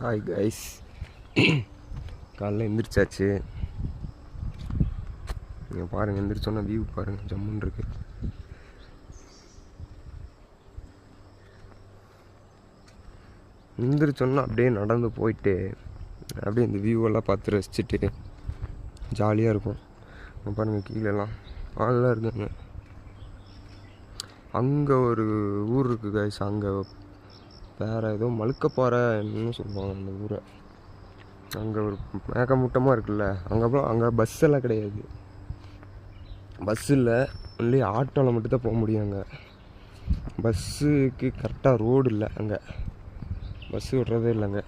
Hi guys, காலைல எந்திரிச்சாச்சு. நீங்கள் பாருங்கள், எந்திரிச்சோன்னா வியூ பாருங்கள், ஜம்முன்னு இருக்கு. எந்திரிச்சோன்னா அப்படியே நடந்து போயிட்டு அப்படியே இந்த வியூவெல்லாம் பார்த்து ரசிச்சுட்டு ஜாலியாக இருக்கும். பாருங்கள், கீழெல்லாம் ஆளெலாம் இருக்குங்க. அங்கே ஒரு ஊர் இருக்குது கைஸ், அங்கே வேறு ஏதோ மழுக்கப்பாறை என்னன்னு சொல்லுவாங்க அந்த ஊரை. அங்கே ஒரு மேகமூட்டமாக இருக்குல்ல, அங்கே பஸ் எல்லாம் கிடையாது. பஸ் இல்லை, ஒன்லி ஆட்டோவில் மட்டும்தான் போக முடியும். அங்கே பஸ்ஸுக்கு கரெக்டாக ரோடு இல்லை, அங்கே பஸ்ஸு விட்றதே இல்லைங்க.